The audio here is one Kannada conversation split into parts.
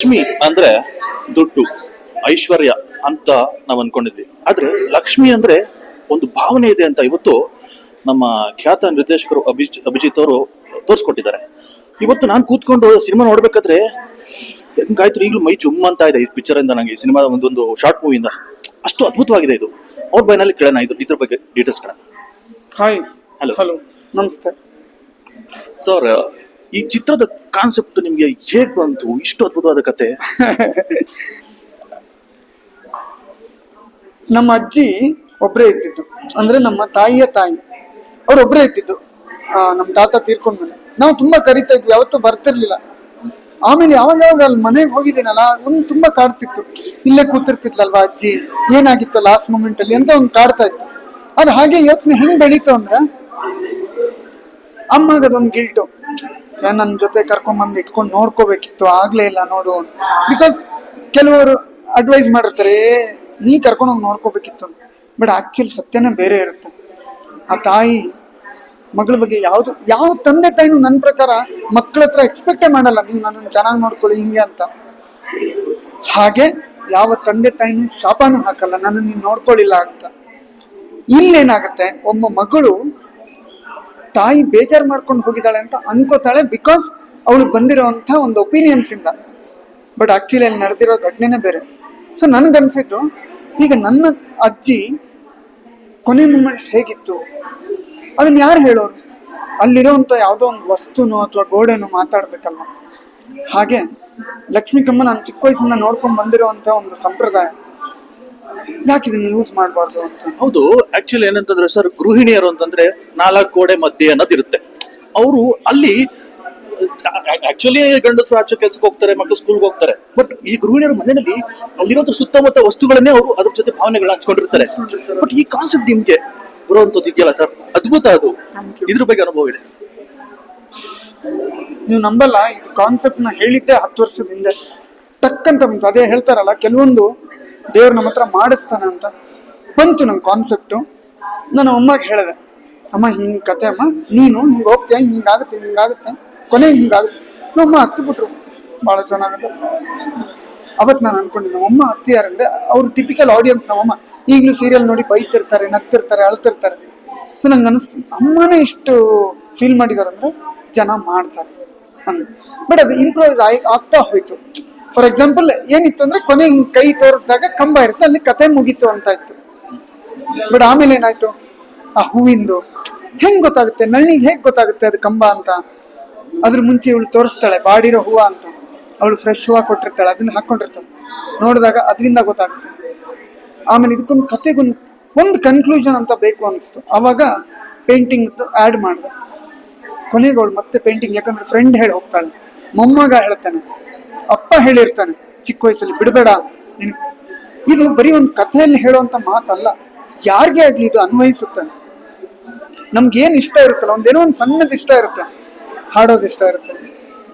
ಲಕ್ಷ್ಮಿ ಅಂದ್ರೆ ದುಡ್ಡು ಐಶ್ವರ್ಯ ಅಂತ ನಾವು ಅನ್ಕೊಂಡಿದ್ವಿ. ಆದ್ರೆ ಲಕ್ಷ್ಮಿ ಅಂದ್ರೆ ಒಂದು ಭಾವನೆ ಇದೆ ಅಂತ ಇವತ್ತು ನಮ್ಮ ಖ್ಯಾತ ನಿರ್ದೇಶಕರು ಅಭಿಜಿತ್ ಅವರು ತೋರಿಸ್ಕೊಟ್ಟಿದ್ದಾರೆ. ಇವತ್ತು ನಾನು ಕೂತ್ಕೊಂಡು ಸಿನಿಮಾ ನೋಡ್ಬೇಕಾದ್ರೆ ಹೆಂಗಾಯ್ತು, ಈಗಲೂ ಮೈ ಜುಮ್ ಅಂತ ಇದೆ ಈ ಪಿಕ್ಚರ್ ಇಂದ. ನಂಗೆ ಈ ಸಿನಿಮಾ ಒಂದೊಂದು ಶಾರ್ಟ್ ಮೂವಿಯಿಂದ ಅಷ್ಟು ಅದ್ಭುತವಾಗಿದೆ ಇದು. ಅವ್ರ ಬೈನಲ್ಲಿ ಕೇಳೋಣ ಇದ್ರ ಬಗ್ಗೆ ಡೀಟೇಲ್ಸ್ ಕೇಳೋಣ. Hi, hello. ಹಲೋ, ನಮಸ್ತೆ ಸರ್, ಈ ಚಿತ್ರದ ಕಾನ್ಸೆಪ್ಟ್ ನಿಮ್ಗೆ ಹೇಗ್ ಬಂತು? ಇಷ್ಟು ಅದ್ಭುತವಾದ ಕತೆ. ನಮ್ಮ ಅಜ್ಜಿ ಒಬ್ಬರೇ ಇದ್ದಿದ್ದು, ಅಂದ್ರೆ ನಮ್ಮ ತಾಯಿಯ ತಾಯಿ ಅವ್ರೊಬ್ಬರೇ ಇದ್ದಿದ್ದು. ನಮ್ಮ ತಾತ ತೀರ್ಕೊಂಡ್ಮೇಲೆ ನಾವು ತುಂಬಾ ಕರಿತಾ ಇದ್ವಿ, ಯಾವತ್ತೂ ಬರ್ತಿರ್ಲಿಲ್ಲ. ಆಮೇಲೆ ಯಾವಾಗ ಅಲ್ಲಿ ಮನೆಗೆ ಹೋಗಿದ್ದೀನಲ್ಲ, ಒಂದು ತುಂಬಾ ಕಾಡ್ತಿತ್ತು. ಇಲ್ಲೇ ಕೂತಿರ್ತಿದ್ಲಲ್ವಾ ಅಜ್ಜಿ, ಏನಾಗಿತ್ತು ಲಾಸ್ಟ್ ಮೂಮೆಂಟ್ ಅಲ್ಲಿ ಅಂತ ಒಂದು ಕಾಡ್ತಾ ಇತ್ತು. ಅದು ಹಾಗೆ ಯೋಚನೆ ಹೆಂಗ್ ಬೆಳೀತು ಅಂದ್ರೆ, ಅಮ್ಮಗದೊಂದು ಗಿಲ್ಟು, ನನ್ನ ಜೊತೆ ಕರ್ಕೊಂಡ್ಬಂದು ಇಟ್ಕೊಂಡು ನೋಡ್ಕೋಬೇಕಿತ್ತು, ಆಗ್ಲೇ ಇಲ್ಲ ನೋಡು. ಬಿಕಾಸ್ ಕೆಲವರು ಅಡ್ವೈಸ್ ಮಾಡಿರ್ತಾರೆ, ನೀ ಕರ್ಕೊಂಡೋಗಿ ನೋಡ್ಕೋಬೇಕಿತ್ತು. ಬಟ್ ಆಕ್ಚುಲಿ ಸತ್ಯನೇ ಬೇರೆ ಇರುತ್ತೆ. ಆ ತಾಯಿ ಮಗಳ ಬಗ್ಗೆ ಯಾವ ತಂದೆ ತಾಯಿನೂ ನನ್ನ ಪ್ರಕಾರ ಮಕ್ಕಳ ಹತ್ರ ಎಕ್ಸ್ಪೆಕ್ಟೇ ಮಾಡಲ್ಲ, ನೀವು ನನ್ನನ್ನು ಚೆನ್ನಾಗಿ ನೋಡ್ಕೊಳ್ಳಿ ಹಿಂಗೆ ಅಂತ. ಹಾಗೆ ಯಾವ ತಂದೆ ತಾಯಿನೂ ಶಾಪನೂ ಹಾಕಲ್ಲ, ನನ್ನನ್ನು ನೀನು ನೋಡ್ಕೊಳ್ಳಿಲ್ಲ ಅಂತ. ಇಲ್ಲೇನಾಗತ್ತೆ, ಒಬ್ಬ ಮಗಳು ತಾಯಿ ಬೇಜಾರು ಮಾಡ್ಕೊಂಡು ಹೋಗಿದ್ದಾಳೆ ಅಂತ ಅನ್ಕೋತಾಳೆ, ಬಿಕಾಸ್ ಅವಳಿಗೆ ಬಂದಿರೋಂಥ ಒಂದು ಒಪಿನಿಯನ್ಸ್ ಇಂದ. ಬಟ್ ಆಕ್ಚುಲಿ ಅಲ್ಲಿ ನಡೆದಿರೋ ಘಟನೆನೇ ಬೇರೆ. ಸೊ ನನ್ಗನ್ಸಿದ್ದು, ಈಗ ನನ್ನ ಅಜ್ಜಿ ಕೊನೆ ಮೂಮೆಂಟ್ಸ್ ಹೇಗಿತ್ತು ಅದನ್ನ ಯಾರು ಹೇಳೋರು? ಅಲ್ಲಿರೋಂಥ ಯಾವುದೋ ಒಂದು ವಸ್ತುನೋ ಅಥವಾ ಗೋಡೆನೋ ಮಾತಾಡ್ಬೇಕಲ್ವ. ಹಾಗೆ ಲಕ್ಷ್ಮೀಕಮ್ಮ ನಾನು ಚಿಕ್ಕ ವಯಸ್ಸಿಂದ ನೋಡ್ಕೊಂಡು ಬಂದಿರೋಂಥ ಒಂದು ಸಂಪ್ರದಾಯ, ಯಾಕೆ ಇದನ್ನ ಯೂಸ್ ಮಾಡಬಾರ್ದು ಅಂತ. ಹೌದು, ಆಕ್ಚುಲಿ ಏನಂತಂದ್ರೆ ಸರ್, ಗೃಹಿಣಿಯರು ಅಂತಂದ್ರೆ 4 ಗೋಡೆ ಮಧ್ಯೆ ಅನ್ನೋದಿರುತ್ತೆ. ಅವರು ಅಲ್ಲಿ ಆಕ್ಚುಲಿ ಗಂಡಸರು ಆಚೆ ಕೆಲ್ಸಕ್ಕೆ ಹೋಗ್ತಾರೆ, ಮಕ್ಕಳು ಸ್ಕೂಲ್ಗೆ ಹೋಗ್ತಾರೆ. ಬಟ್ ಈ ಗೃಹಿಣಿಯರ ಮನೆಯಲ್ಲಿ ಅಲ್ಲಿರೋ ಸುತ್ತಮುತ್ತ ವಸ್ತುಗಳನ್ನೇ ಅವರು ಅದ್ರ ಜೊತೆ ಭಾವನೆಗಳನ್ನ ಹಂಚ್ಕೊಂಡಿರ್ತಾರೆ. ಬಟ್ ಈ ಕಾನ್ಸೆಪ್ಟ್ ನಿಮ್ಗೆ ಬರುವಂತದ್ದು ಇದೆಯಲ್ಲ ಸರ್, ಅದ್ಭುತ. ಅದು ಇದ್ರ ಬಗ್ಗೆ ಅನುಭವ ಹೇಳಿ ಸರ್. ನೀವು ನಂಬಲ್ಲ, ಇದು ಕಾನ್ಸೆಪ್ಟ್ ನ ಹೇಳಿದ್ದೆ 10 ವರ್ಷದ ಹಿಂದೆ ಟಕ್ಕಂತ ಬಂತು. ಅದೇ ಹೇಳ್ತಾರಲ್ಲ, ಕೆಲವೊಂದು ದೇವ್ರು ನಮ್ಮ ಹತ್ರ ಮಾಡಿಸ್ತಾನೆ ಅಂತ ಬಂತು ನಂಗೆ ಕಾನ್ಸೆಪ್ಟು. ನಾನು ಅಮ್ಮಗೆ ಹೇಳಿದೆ, ಅಮ್ಮ ಹಿಂಗೆ ಕತೆ ಅಮ್ಮ, ನೀನು ಹಿಂಗೆ ಹೋಗ್ತೀಯ, ಹಿಂಗಾಗುತ್ತೆ ಕೊನೆಗೆ ಹಿಂಗಾಗುತ್ತೆ. ಅಮ್ಮ ಹತ್ತು ಬಿಟ್ರು, ಭಾಳ ಚೆನ್ನಾಗುತ್ತೆ. ಅವತ್ತು ನಾನು ಅನ್ಕೊಂಡಿದ್ದೆ, ಅಮ್ಮ ಹತ್ತಿಯಾರಂದ್ರೆ ಅವ್ರು ಟಿಪಿಕಲ್ ಆಡಿಯನ್ಸ್. ನಮ್ಮಮ್ಮ ಈಗಲೂ ಸೀರಿಯಲ್ ನೋಡಿ ಬೈತಿರ್ತಾರೆ, ನಗ್ತಿರ್ತಾರೆ, ಅಳ್ತಿರ್ತಾರೆ. ಸೊ ನಂಗೆ ಅನಿಸ್ತು, ಅಮ್ಮನೇ ಇಷ್ಟು ಫೀಲ್ ಮಾಡಿದಾರಂದ್ರೆ ಜನ ಮಾಡ್ತಾರೆ ಅಂದ್. ಬಟ್ ಅದು ಇಂಪ್ರೂವೈಸ್ ಆಗ್ತಾ ಹೋಯ್ತು. ಫಾರ್ ಎಕ್ಸಾಂಪಲ್ ಏನಿತ್ತು ಅಂದ್ರೆ, ಕೊನೆ ಹಿಂಗೆ ಕೈ ತೋರಿಸಿದಾಗ ಕಂಬ ಇರುತ್ತೆ, ಅಲ್ಲಿ ಕತೆ ಮುಗೀತು ಅಂತ ಇತ್ತು. ಬಟ್ ಆಮೇಲೆ ಏನಾಯ್ತು, ಆ ಹೂವಿಂದು ಹೆಂಗ್ ಗೊತ್ತಾಗುತ್ತೆ, ನಳ್ಳಿಗೆ ಹೇಗೆ ಗೊತ್ತಾಗುತ್ತೆ ಅದು ಕಂಬ ಅಂತ? ಅದ್ರ ಮುಂಚೆ ಇವಳು ತೋರಿಸ್ತಾಳೆ ಬಾಡಿರೋ ಹೂವು ಅಂತ. ಅವಳು ಫ್ರೆಶ್ ಹೂವು ಕೊಟ್ಟಿರ್ತಾಳೆ, ಅದನ್ನ ಹಾಕೊಂಡಿರ್ತಾಳೆ, ನೋಡಿದಾಗ ಅದರಿಂದ ಗೊತ್ತಾಗುತ್ತೆ. ಆಮೇಲೆ ಇದಕ್ಕೊಂದು ಕತೆಗೊಂದು ಕನ್ಕ್ಲೂಷನ್ ಅಂತ ಬೇಕು ಅನಿಸ್ತು. ಆವಾಗ ಪೇಂಟಿಂಗ್ ಆ್ಯಡ್ ಮಾಡಿದೆ. ಕೊನೆಗೆ ಅವಳು ಮತ್ತೆ ಪೇಂಟಿಂಗ್, ಯಾಕಂದ್ರೆ ಫ್ರೆಂಡ್ ಹೇಳಿ ಹೋಗ್ತಾಳೆ, ಮೊಮ್ಮಗ ಹೇಳ್ತಾನೆ, ಅಪ್ಪ ಹೇಳಿರ್ತಾನೆ ಚಿಕ್ಕ ವಯಸ್ಸಲ್ಲಿ, ಬಿಡಬೇಡ ನಿನ್. ಇದು ಬರೀ ಒಂದು ಕಥೆಯಲ್ಲಿ ಹೇಳುವಂತ ಮಾತಲ್ಲ, ಯಾರಿಗೇ ಆಗ್ಲಿ ಇದು ಅನ್ವಯಿಸುತ್ತೆ. ನಮ್ಗೇನು ಇಷ್ಟ ಇರುತ್ತಲ್ಲ, ಒಂದೇನೋ ಒಂದು ಸಣ್ಣದು ಇಷ್ಟ ಇರುತ್ತೆ, ಹಾಡೋದು ಇಷ್ಟ ಇರುತ್ತೆ,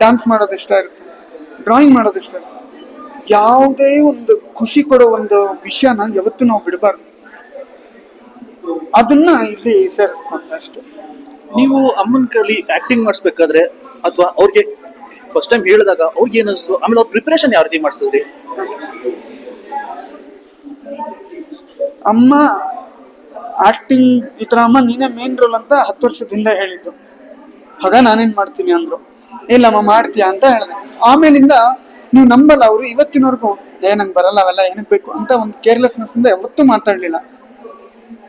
ಡ್ಯಾನ್ಸ್ ಮಾಡೋದು ಇಷ್ಟ ಇರುತ್ತೆ, ಡ್ರಾಯಿಂಗ್ ಮಾಡೋದು ಇಷ್ಟ ಇರುತ್ತೆ. ಯಾವುದೇ ಒಂದು ಖುಷಿ ಕೊಡೋ ಒಂದು ವಿಷಯನ ಯಾವತ್ತೂ ನಾವು ಬಿಡಬಾರ್ದು. ಅದನ್ನ ಇಲ್ಲಿ ಸೇರಿಸ್ಕೊಂಡೆ ಅಷ್ಟೇ. ನೀವು ಅಮ್ಮನ ಕೈಲಿ ಆಕ್ಟಿಂಗ್ ಮಾಡಿಸ್ಬೇಕಾದ್ರೆ, ಅಥವಾ ಅವ್ರಿಗೆ ಫಸ್ಟ್ ಟೈಮ್ ಹೇಳಿದಾಗ ಅವ್ರಿಗೆ ಏನಿಸ್ತು? ಆಮೇಲೆ ಅವ್ರ ಪ್ರಿಪರೇಷನ್ ಯಾವ ರೀತಿ ಮಾಡಿಸಿದ್ರಿ? ಅಮ್ಮ ಆಕ್ಟಿಂಗ್ ಈ ಥರ ಅಮ್ಮ ನೀನೇ ಮೇನ್ ರೋಲ್ ಅಂತ 10 ವರ್ಷದಿಂದ ಹೇಳಿದ್ದು. ಆಗ ನಾನೇನು ಮಾಡ್ತೀನಿ ಅಂದರು. ಇಲ್ಲಮ್ಮ ಮಾಡ್ತೀಯಾ ಅಂತ ಹೇಳಿದೆ. ಆಮೇಲಿಂದ ನೀವು ನಂಬಲ್ಲ, ಅವರು ಇವತ್ತಿನವರೆಗೂ ನಂಗೆ ಬರಲ್ಲ ಅವೆಲ್ಲ ಏನಕ್ಕೆ ಬೇಕು ಅಂತ ಒಂದು ಕೇರ್ಲೆಸ್ನೆಸ್ಸಿಂದ ಯಾವತ್ತೂ ಮಾತಾಡಲಿಲ್ಲ.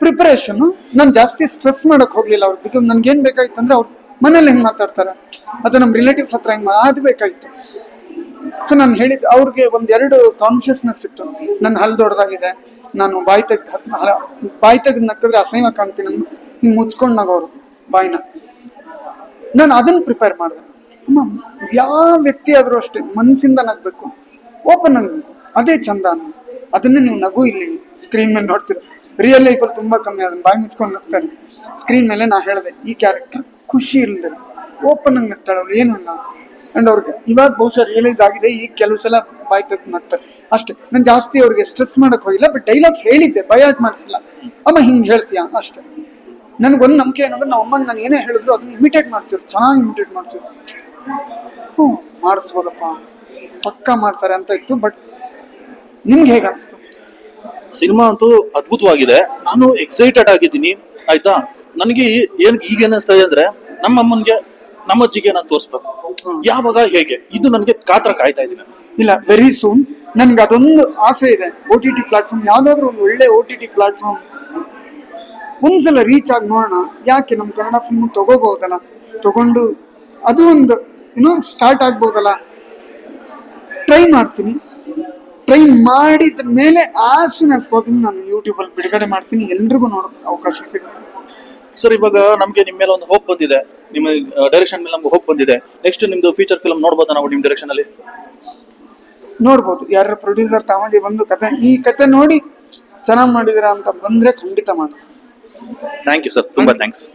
ಪ್ರಿಪರೇಷನ್ನು ನಾನು ಜಾಸ್ತಿ ಸ್ಟ್ರೆಸ್ ಮಾಡೋಕೆ ಹೋಗಲಿಲ್ಲ ಅವ್ರು. ಬಿಕಾಸ್ ನನ್ಗೇನು ಬೇಕಾಗಿತ್ತು ಅಂದರೆ, ಅವ್ರು ಮನೇಲಿ ಹೆಂಗೆ ಮಾತಾಡ್ತಾರೆ ಅಥವಾ ನಮ್ಮ ರಿಲೇಟಿವ್ಸ್ ಹತ್ರ ಹೆಂಗೆ ಅದು ಬೇಕಾಗಿತ್ತು. ಸೊ ನಾನು ಹೇಳಿದ್ದು ಅವ್ರಿಗೆ 1-2 ಕಾನ್ಷಿಯಸ್ನೆಸ್ ಇತ್ತು. ನನ್ನ ಹಲ್ಲು ದೊಡ್ಡದಾಗಿದೆ, ನಾನು ಬಾಯಿ ತೆಗೆದು ನಕ್ಕಿದ್ರೆ ಅಸಹ್ಯ ಕಾಣ್ತೀನಿ, ಹಿಂಗೆ ಮುಚ್ಕೊಂಡು ನಗೋರು ಬಾಯಿನ. ನಾನು ಅದನ್ನು ಪ್ರಿಪೇರ್ ಮಾಡಿದೆ. ಅಮ್ಮ ಯಾವ ವ್ಯಕ್ತಿ ಆದರೂ ಅಷ್ಟೇ ಮನಸ್ಸಿಂದ ನಗಬೇಕು, ಓಪನ್ ಆಗಿ, ಅದೇ ಚಂದ. ಅದನ್ನೇ ನೀವು ನಗು ಇಲ್ಲಿ ಸ್ಕ್ರೀನ್ ಮೇಲೆ ನೋಡ್ತೀರ. ರಿಯಲ್ ಲೈಫಲ್ಲಿ ತುಂಬ ಕಮ್ಮಿ, ಅದನ್ನು ಬಾಯಿ ಮುಚ್ಕೊಂಡು ನಗ್ತಾರೆ. ಸ್ಕ್ರೀನ್ ಮೇಲೆ ನಾ ಹೇಳಿದೆ, ಈ ಕ್ಯಾರೆಕ್ಟರ್ ಖುಷಿ ಇಲ್ಲದೆ ಓಪನ್ ಆಗಿ ನಗ್ತಾಳೆ ಅವ್ರು, ಏನು ಅಲ್ಲ. ಆ್ಯಂಡ್ ಅವ್ರಿಗೆ ಇವಾಗ ಬಹುಶಃ ರಿಯಲೈಸ್ ಆಗಿದೆ, ಈಗ ಕೆಲವು ಸಲ ಬಾಯಿ ತೆಗೆದು ನಗ್ತಾರೆ ಅಷ್ಟೇ. ನಾನು ಜಾಸ್ತಿ ಅವ್ರಿಗೆ ಸ್ಟ್ರೆಸ್ ಮಾಡೋಕೆ ಹೋಗಿಲ್ಲ. ಬಟ್ ಡೈಲಾಗ್ಸ್ ಹೇಳಿದ್ದೆ, ಬಯಾಟ್ ಮಾಡಿಸಿಲ್ಲ. ಅಮ್ಮ ಹಿಂಗೆ ಹೇಳ್ತೀಯಾ ಅಷ್ಟೇ. ನನಗೊಂದು ನಂಬಿಕೆ ಏನಂದ್ರೆ, ನಮ್ಮ ಅಮ್ಮಂಗೆ ನಾನು ಏನೇ ಹೇಳಿದ್ರು ಅದನ್ನ ಇಮಿಟೇಟ್ ಮಾಡ್ತಿದ್ರು, ಚೆನ್ನಾಗಿ ಇಮಿಟೇಟ್ ಮಾಡ್ತಿದ್ರು. ಮಾಡಿಸ್ಬೋದಪ್ಪ ಪಕ್ಕಾ ಮಾಡ್ತಾರೆ ಅಂತ ಇತ್ತು. ಬಟ್ ನಿಮ್ಗೆ ಹೇಗೆ ಅನಿಸ್ತು? ಸಿನಿಮಾ ಅಂತೂ ಅದ್ಭುತವಾಗಿದೆ. ನಾನು ಎಕ್ಸೈಟೆಡ್ ಆಗಿದ್ದೀನಿ. ಆಯ್ತಾ, ನನಗೆ ಈಗ ಏನಿಸ್ತಾ ಇದೆ ಅಂದ್ರೆ ನಮ್ಮ ಅಮ್ಮನ್ಗೆ ನಮ್ಮ ಅಜ್ಜಿಗೆ ನಾನು ತೋರಿಸ್ಬೇಕು. ಯಾವಾಗ ಹೇಗೆ ಇದು ನನಗೆ ಕಾತರ ಕಾಯ್ತಾ ಇದ್ದೀನಿ. ಇಲ್ಲ, ವೆರಿ ಸೂನ್. ನನ್ಗೆ ಅದೊಂದು ಆಸೆ ಇದೆ, OTT ಪ್ಲಾಟ್ಫಾರ್ಮ್ ಯಾವ್ದಾದ್ರು ಒಂದು ಒಳ್ಳೆ OTT ಪ್ಲಾಟ್ಫಾರ್ಮ್ ಒಂದ್ಸಲ ರೀಚ್ ಆಗಿ ನೋಡೋಣ. ಯಾಕೆ ನಮ್ಮ ಕನ್ನಡ ಫಿಲ್ಮ್ ತಗೋಬಹುದಲ್ಲ, ತಗೊಂಡು ಅದು ಒಂದು ಸ್ಟಾರ್ಟ್ ಆಗ್ಬೋದಲ್ಲ. ಟ್ರೈ ಮಾಡ್ತೀನಿ. ಟ್ರೈ ಮಾಡಿದ ಮೇಲೆ ಆಸ್ ಸೂನ್ ಆಸ್ ಪಾಸಿಬಲ್ ನಾನು ಯೂಟ್ಯೂಬಲ್ಲಿ ಬಿಡುಗಡೆ ಮಾಡ್ತೀನಿ, ಎಲ್ರಿಗೂ ನೋಡೋಕೆ ಅವಕಾಶ ಸಿಗುತ್ತೆ. ಸರ್, ಇವಾಗ ನಮ್ಗೆ ನಿಮ್ಮ ಮೇಲೆ ಒಂದು ಹೋಪ್ ಬಂದಿದೆ, ನಿಮ್ಮ ಡೈರೆಕ್ಷನ್ ಮೇಲೆ ನಮ್ಗೆ ಹೋಪ್ ಬಂದಿದೆ. ನೆಕ್ಸ್ಟ್ ನಿಮ್ದು ಫೀಚರ್ ಫಿಲ್ಮ್ ನೋಡ್ಬೋದಾ ನಾವು ನಿಮ್ಮ ಡೈರೆಕ್ಷನ್ ಅಲ್ಲಿ? ನೋಡ್ಬೋದು. ಯಾರ ಪ್ರೊಡ್ಯೂಸರ್ ತಗೊಂಡು ಬಂದು ಈ ಕತೆ ನೋಡಿ ಚೆನ್ನಾಗಿ ಮಾಡಿದಿರಾ ಅಂತ ಬಂದ್ರೆ ಖಂಡಿತ ಮಾಡ್ತೀನಿ. ಥ್ಯಾಂಕ್ ಯು ಸರ್, ತುಂಬಾ ಥ್ಯಾಂಕ್ಸ್.